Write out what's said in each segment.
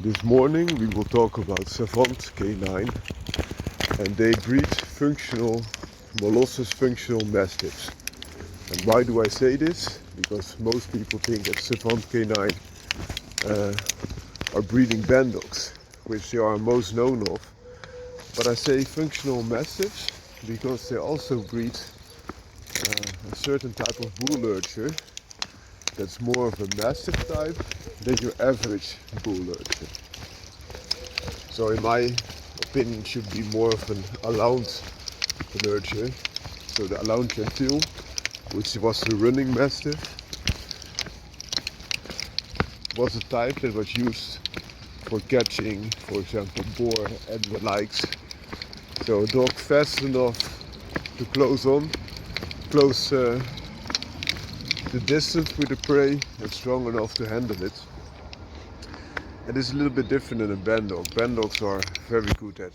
This morning we will talk about Savant K9, and they breed functional molossus functional Mastiffs. And why do I say this? Because most people think that Savant K9 are breeding band dogs, which they are most known of. But I say functional Mastiffs because they also breed a certain type of bull lurcher that's more of a Mastiff type than your average bull lurcher. So in my opinion should be more of an allowed lurcher. So the allowed gentil, which was the running Mastiff, was a type that was used for catching, for example, boar and the likes. So a dog fast enough to close the distance with the prey and strong enough to handle it. And it's a little bit different than a band dog. Band dogs are very good at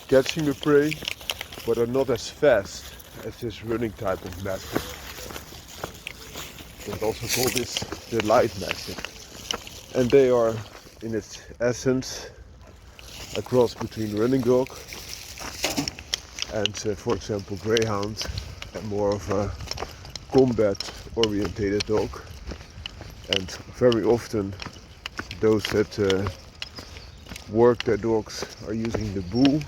catching the prey, but are not as fast as this running type of Mastiff. You can also call this the light Mastiff. And they are, in its essence, a cross between running dog and, for example, greyhound, and more of a combat-orientated dog. And very often, those that work their dogs are using the bull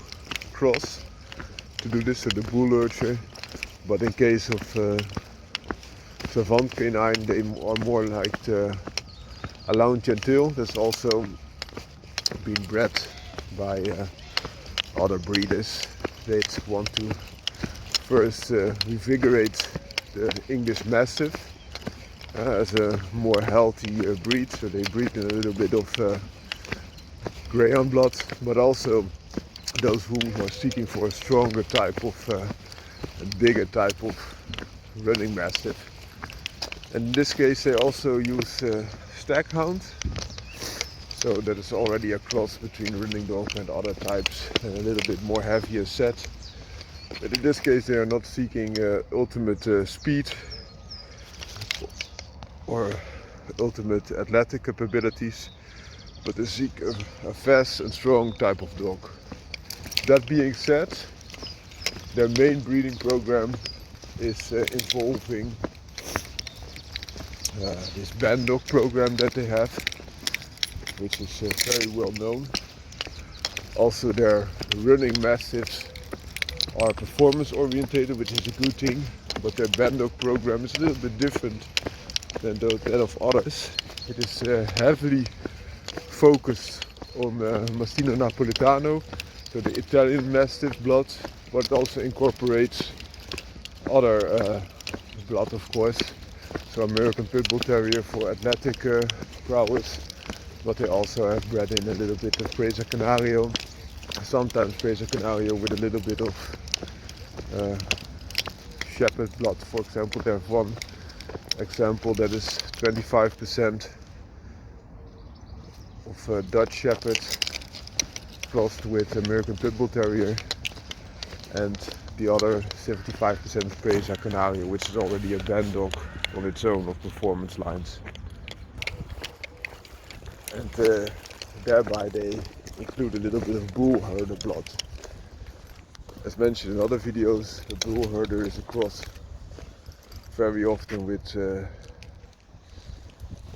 cross to do this, or the bull lurcher. But in case of Savant K9, they are more like the allowed gentil. That's also been bred by other breeders. They want to first revigorate the English Mastiff as a more healthy breed. So they breed in a little bit of greyhound blood, but also those who are seeking for a stronger type of, a bigger type of running Mastiff. And in this case they also use staghound. So that is already a cross between running dog and other types, and a little bit more heavier set. But in this case they are not seeking ultimate speed or ultimate athletic capabilities, but they seek a fast and strong type of dog. That being said, their main breeding program is involving this band dog program that they have, which is very well known. Also their running Mastiffs are performance orientated, which is a good thing, but their band dog program is a little bit different than that of others. It is heavily focused on Mastino Napolitano, so the Italian Mastiff blood, but it also incorporates other blood, of course. So American Pit Bull Terrier for athletic prowess, but they also have bred in a little bit of Presa Canario, sometimes Presa Canario with a little bit of shepherd blood. For example, they have one example that is 25% of Dutch Shepherd crossed with American Pit Bull Terrier, and the other 75% Presa Canario, which is already a band dog on its own of performance lines. And thereby they include a little bit of bull herder blood. As mentioned in other videos, the bull herder is a cross very often with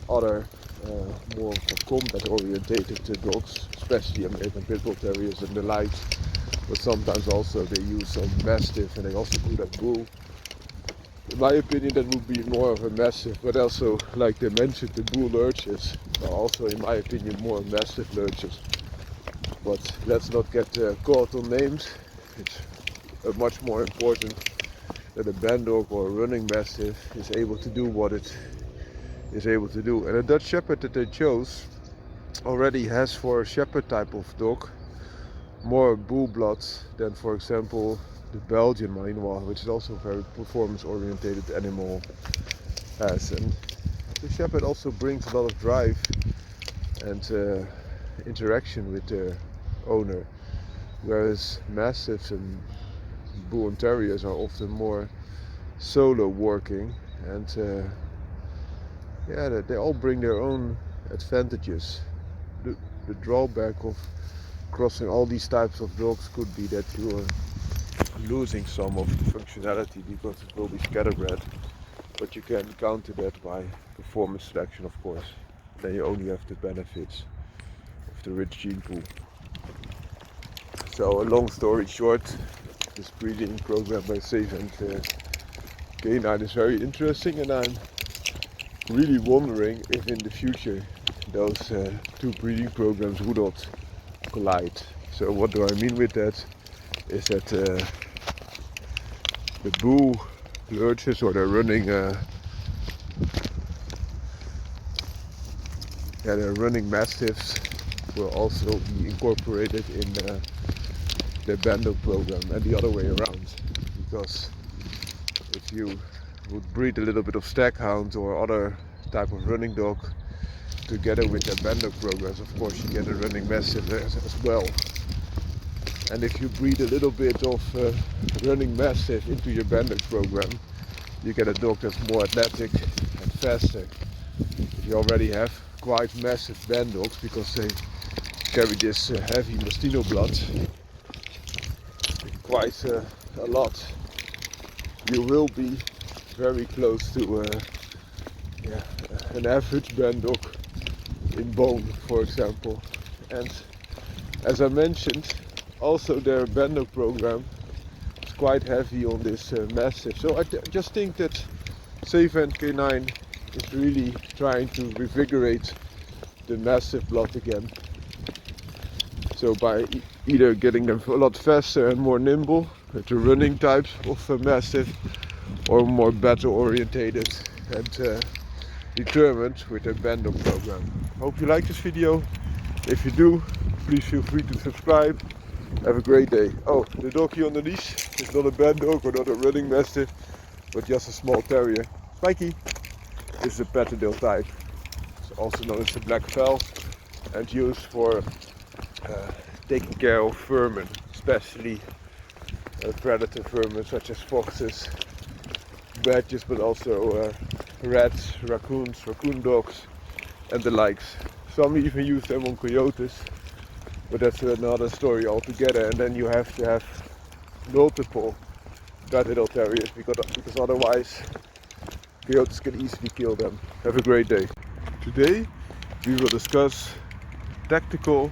other more combat orientated dogs, especially American Pit Bull Terriers and the likes, but sometimes also they use some Mastiff, and they also do that bull. In my opinion that would be more of a Mastiff, but also, like they mentioned, the bull lurchers are also, in my opinion, more Mastiff lurchers. But let's not get caught on names. It's much more important that a band dog or a running Mastiff is able to do what it is able to do. And a Dutch Shepherd that they chose already has, for a shepherd type of dog, more bull blood than, for example, the Belgian Malinois, which is also a very performance orientated animal, has. And the shepherd also brings a lot of drive and interaction with their owner, whereas Mastiffs and Bull and Terriers are often more solo working, and yeah, they all bring their own advantages. The drawback of crossing all these types of dogs could be that you are losing some of the functionality because it will be scatterbred, but you can counter that by performance selection, of course. Then you only have the benefits of the rich gene pool. So a long story short, this breeding program by Savant K9 is very interesting, and I'm really wondering if in the future those two breeding programs would not collide. So what do I mean with that? Is that the bull lurches, or they're running Mastiffs, will also be incorporated in the Bandog program, and the other way around. Because if you would breed a little bit of staghound or other type of running dog together with the Bandog programs, of course you get a running Mastiff as well. And if you breed a little bit of running Mastiff into your Bandog program, you get a dog that's more athletic and faster. If you already have quite massive Bandogs because they carry this heavy Mastino blood quite a lot, you will be very close to an average Bandog in bone, for example. And as I mentioned, also their Bandog program is quite heavy on this Mastiff. So I just think that Savant K9 is really trying to revigorate the Mastiff blood again. So by either getting them a lot faster and more nimble with the running types of Mastiff, or more battle orientated and determined with their Bandog program. Hope you like this video. If you do, please feel free to subscribe. Have a great day. Oh, the dog here on the leash is not a Bandog or not a running Mastiff, but just a small terrier. Mikey. This is a Patterdale type. It's also known as the black fell, and used for taking care of vermin, especially predator vermin such as foxes, badgers, but also rats, raccoons, raccoon dogs, and the likes. Some even use them on coyotes, but that's another story altogether. And then you have to have multiple Patterdale terriers because otherwise coyotes can easily kill them. Have a great day. Today we will discuss tactical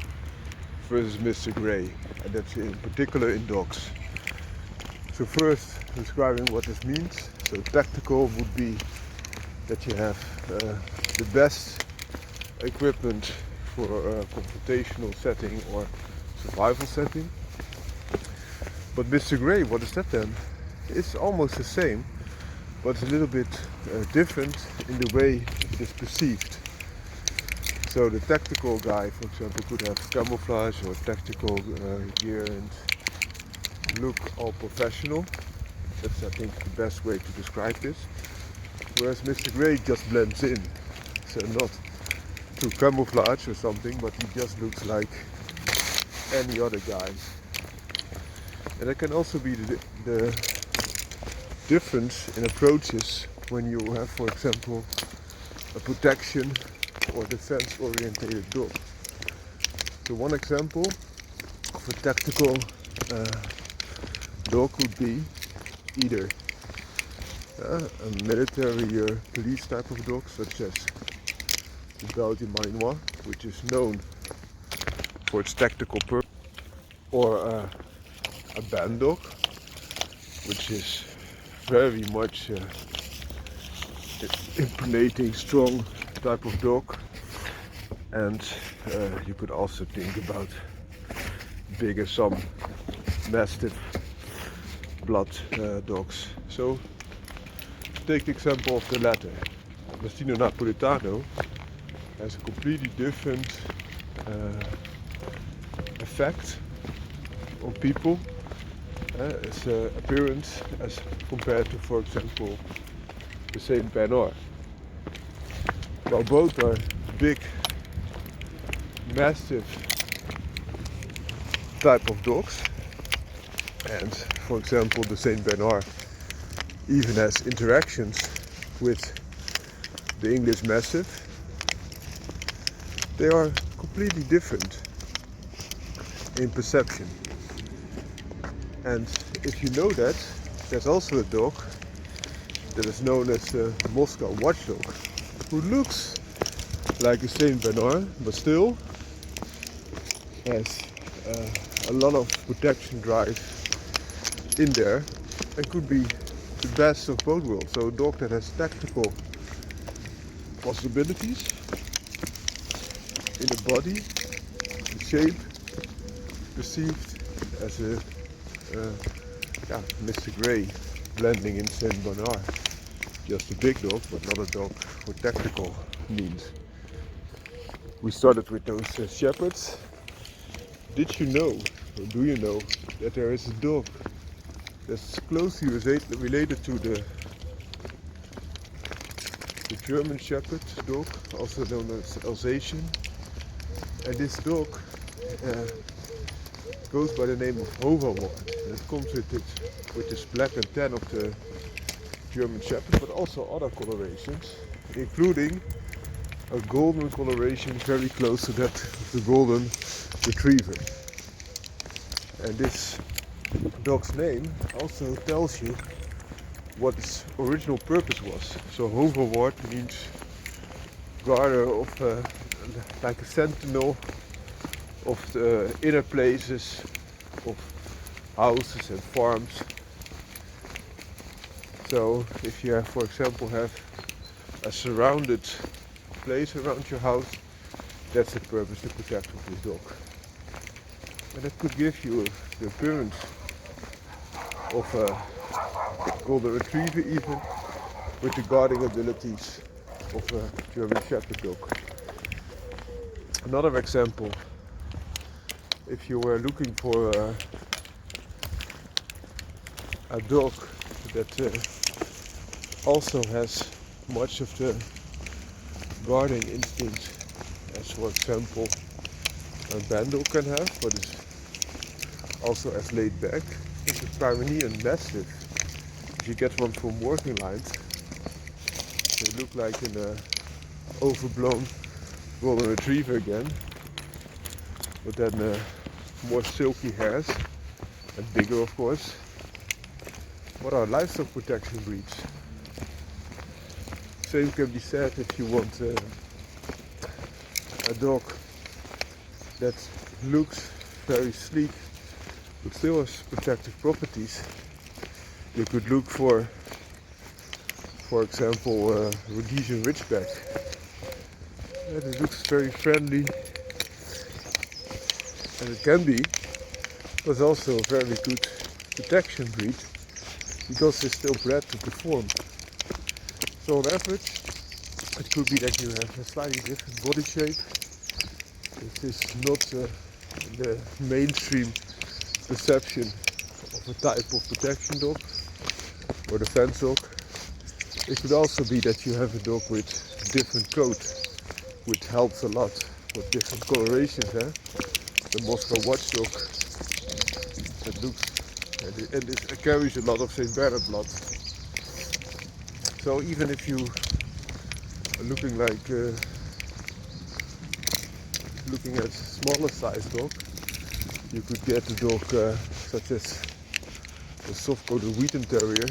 versus Mr. Grey, and that's in particular in dogs. So first, describing what this means. So tactical would be that you have the best equipment for a confrontational setting or survival setting. But Mr. Grey, what is that then? It's almost the same, but it's a little bit different in the way it is perceived. So the tactical guy, for example, could have camouflage or tactical gear and look all professional. That's, I think, the best way to describe this. Whereas Mr. Grey just blends in. So not through camouflage or something, but he just looks like any other guy. And that can also be the difference in approaches when you have, for example, a protection or defense orientated dog. So one example of a tactical dog would be either a military or police type of dog, such as the Belgian Malinois, which is known for its tactical purpose, or a band dog, which is very much impregnating, strong type of dog. And you could also think about bigger, some Mastiff blood dogs. So take the example of the latter. Mastino Napolitano has a completely different effect on people, its appearance, as compared to, for example, the Saint Bernard. Well, both are big, massive type of dogs, and for example, the Saint Bernard even has interactions with the English Mastiff. They are completely different in perception. And if you know that, there's also a dog that is known as the Moscow watchdog, who looks like a Saint Bernard, but still has a lot of protection drive in there and could be the best of both worlds. So a dog that has tactical possibilities in the body, the shape, perceived as a Mr. Grey blending in Saint Bernard. Just a big dog, but not a dog for tactical means. We started with those shepherds. Did you know, or do you know, that there is a dog that's closely related to the German Shepherd dog, also known as Alsatian? And this dog goes by the name of Hoverwart. And it comes with this black and tan of the German Shepherd, but also other colorations, including a golden coloration very close to that of the golden retriever. And this dog's name also tells you what its original purpose was. So Hoverwart means guarder of, like a sentinel of the inner places of houses and farms. So if you have, for example, have a surrounded place around your house, that's the purpose, the protection of this dog. And it could give you the appearance of a golden retriever, even with the guarding abilities of a German Shepherd dog. Another example, if you were looking for a dog that also has much of the guarding instinct as, for example, a Bandel can have, but is also as laid back, is a Pyrenean Mastiff. If you get one from working lines, they look like an overblown golden retriever again, but then more silky hairs and bigger, of course. What are livestock protection breeds? Same can be said if you want a dog that looks very sleek but still has protective properties. You could look for example, Rhodesian Ridgeback. It looks very friendly, and it can be, but also a very good protection breed because they're still bred to perform. So on average, it could be that you have a slightly different body shape. This is not the mainstream perception of a type of protection dog or defense dog. It could also be that you have a dog with different coat, which helps a lot with different colorations. The Moscow watchdog, that looks and it carries a lot of Saint Bernard blood. So even if you are looking at smaller size dog, you could get a dog such as a soft-coated Wheaten Terrier,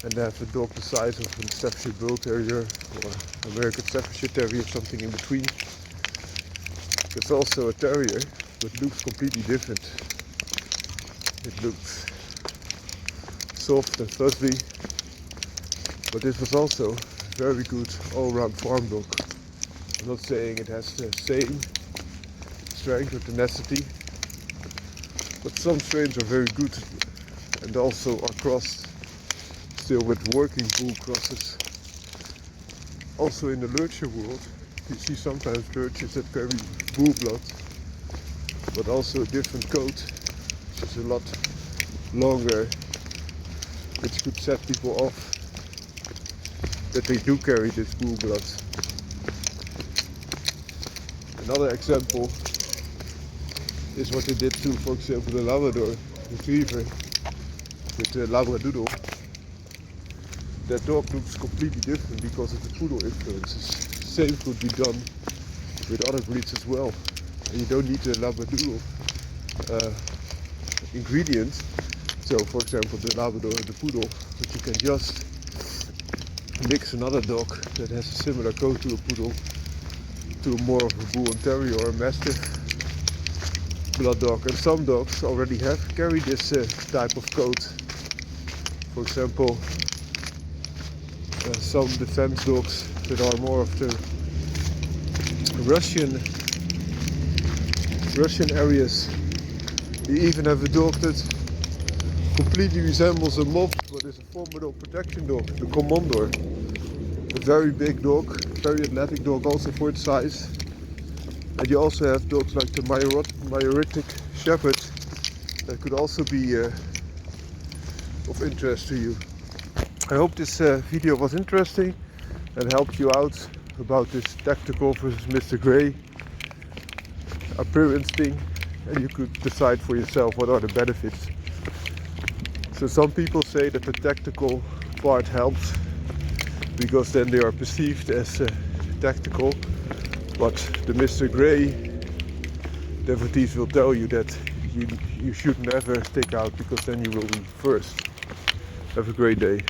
and have a dog the size of a Staffordshire Bull Terrier or American Staffordshire Terrier, something in between. It's also a terrier, but looks completely different. It looks soft and fuzzy, but this was also a very good all-round farm dog. I'm not saying it has the same strength or tenacity, but some strains are very good and also are crossed still with working bull crosses. Also in the lurcher world, you see sometimes lurchers that carry bull blood, but also a different coat, which is a lot longer, which could set people off that they do carry this bull blood. Another example is what they did to, for example, the Labrador Retriever with the Labradoodle. That dog looks completely different because of the poodle influences. same could be done with other breeds as well. And you don't need the Labradoodle ingredients. So for example the Labrador and the Poodle, but you can just mix another dog that has a similar coat to a Poodle to more of a Bull and Terrier or a Mastiff blood dog. And some dogs already carry this type of coat. For example, some defense dogs that are more of the Russian areas. You even have a dog that completely resembles a mob, but is a formidable protection dog, the Commandor. A very big dog, very athletic dog also for its size. And you also have dogs like the Majoritic Shepherd that could also be of interest to you. I hope this video was interesting and helped you out about this tactical versus Mr. Grey appearance thing, and you could decide for yourself what are the benefits. So some people say that the tactical part helps because then they are perceived as tactical, but the Mr. Grey devotees will tell you that you should never stick out because then you will be first. Have a great day.